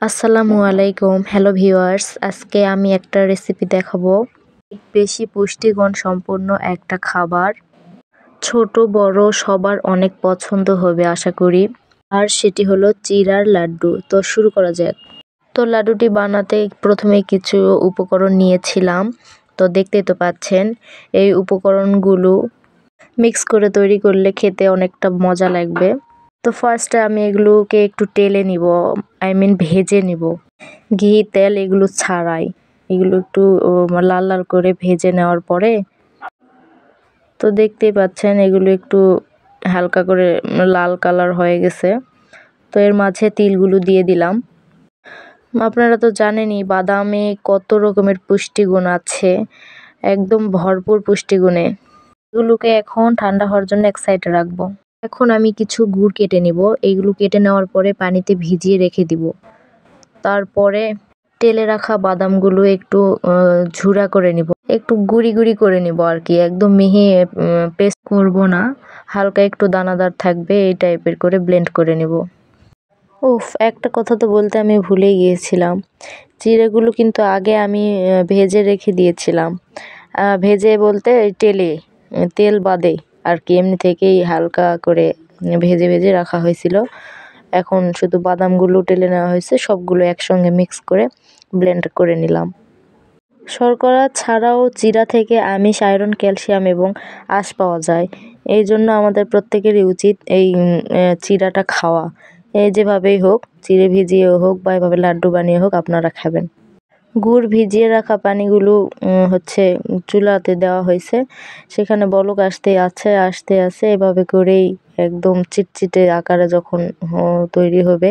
আসসালামু আলাইকুম। Hello viewers, আজকে আমি একটা রেসিপি দেখাবো। বেশি পুষ্টিগুণ সম্পন্ন একটা খাবার, ছোট বড় সবার অনেক পছন্দ হবে আশা করি। আর সেটি হলো চিড়ার লাড্ডু। তো শুরু করা যাক। তো লাড্ডুটি বানাতে প্রথমে কিছু উপকরণ নিয়েছিলাম। তো দেখতেই তো পাচ্ছেন, এই উপকরণগুলো মিক্স করে তৈরি করলে খেতে অনেকটা মজা লাগবে। তো ফার্স্টে আমি এগুলোকে একটু টেলে নিব, ভেজে নিব। ঘি তেল এগুলো ছাড়াই এগুলো একটু লাল লাল করে ভেজে নেওয়ার পরে তো দেখতেই পাচ্ছেন এগুলো একটু হালকা করে লাল কালার হয়ে গেছে। তো এর মাঝে তিলগুলো দিয়ে দিলাম। আপনারা তো জানেনই বাদামে কত রকমের পুষ্টিগুণ আছে, একদম ভরপুর পুষ্টিগুণে। এগুলোকে এখন ঠান্ডা হওয়ার জন্য এক সাইডে রাখবো। এখন আমি কিছু গুড় কেটে নিব। এইগুলো কেটে নেওয়ার পরে পানিতে ভিজিয়ে রেখে দিব। তারপরে তেলে রাখা বাদামগুলো একটু ঝুরা করে নিব, একটু গুঁড়ি গুঁড়ি করে নিব আর কি, একদম মিহি পেস্ট করব না, হালকা একটু দানাদার থাকবে এই টাইপের করে ব্লেন্ড করে নিব। একটা কথা তো বলতে আমি ভুলেই গিয়েছিলাম, চিড়েগুলো কিন্তু আগে আমি ভেজে রেখে দিয়েছিলাম। ভেজে বলতে তেল বাদে আর কি, এমনি থেকেই হালকা করে ভেজে ভেজে রাখা হয়েছিল। এখন শুধু বাদামগুলো টেলে নেওয়া হয়েছে, সবগুলো একসঙ্গে মিক্স করে ব্লেন্ড করে নিলাম। শর্করা ছাড়াও চিড়া থেকে আমিষ, আয়রন, ক্যালসিয়াম এবং আঁশ পাওয়া যায়। এই জন্য আমাদের প্রত্যেকেরই উচিত এই চিড়াটা খাওয়া। এই যেভাবেই হোক, চিড়ে ভিজিয়ে হোক বা এভাবে লাড্ডু বানিয়ে হোক আপনারা খাবেন। গুড় ভিজিয়ে রাখা পানিগুলো চুলাতে দেওয়া হয়েছে, সেখানে বলক আসতে আছে এভাবে করেই একদম চিটচিটে আকারে যখন তৈরি হবে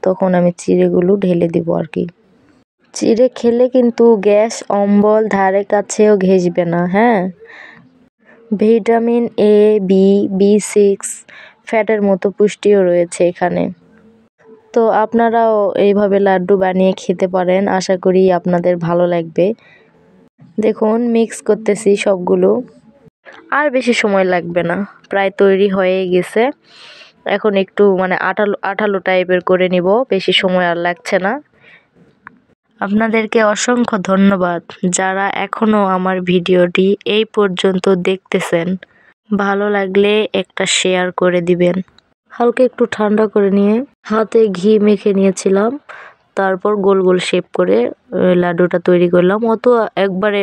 তখন আমি চিড়েগুলো ঢেলে দিব আর কি। চিড়ে খেলে কিন্তু গ্যাস, অম্বল ধারে কাছেও ঘেঁষবে না। হ্যাঁ, ভিটামিন এ, বি6, ফ্যাটের মতো পুষ্টিও রয়েছে এখানে। তো আপনারাও এইভাবে লাড্ডু বানিয়ে খেতে পারেন, আশা করি আপনাদের ভালো লাগবে। দেখুন মিক্স করতেছি সবগুলো, আর বেশি সময় লাগবে না, প্রায় তৈরি হয়ে গেছে। এখন একটু আঠালো আঠালো টাইপের করে নিব, বেশি সময় আর লাগছে না। আপনাদেরকে অসংখ্য ধন্যবাদ যারা এখনও আমার ভিডিওটি এই পর্যন্ত দেখতেছেন। ভালো লাগলে একটা শেয়ার করে দিবেন। হালকা একটু ঠান্ডা করে নিয়ে হাতে ঘি মেখে নিয়েছিলাম, তারপর গোল গোল শেপ করে লাড্ডুটা তৈরি করলাম। অত একবারে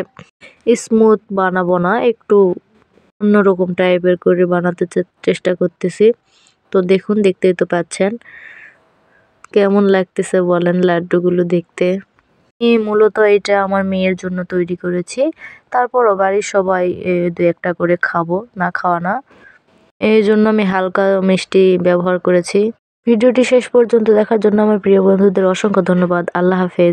স্মুথ বানাবো না, একটু অন্যরকম টাইপের করে বানাতে চেষ্টা করতেছি। তো দেখুন, দেখতেই তো পাচ্ছেন কেমন লাগতেছে বলেন লাড্ডুগুলো দেখতে। মূলত এটা আমার মেয়ের জন্য তৈরি করেছি, তারপরও বাড়ির সবাই দু একটা করে খাবো, না খাওয়া না, এই জন্য আমি হালকা মিষ্টি ব্যবহার করেছি। ভিডিওটি শেষ পর্যন্ত দেখার জন্য আমার প্রিয় বন্ধুদের অসংখ্য ধন্যবাদ। আল্লাহ হাফেজ।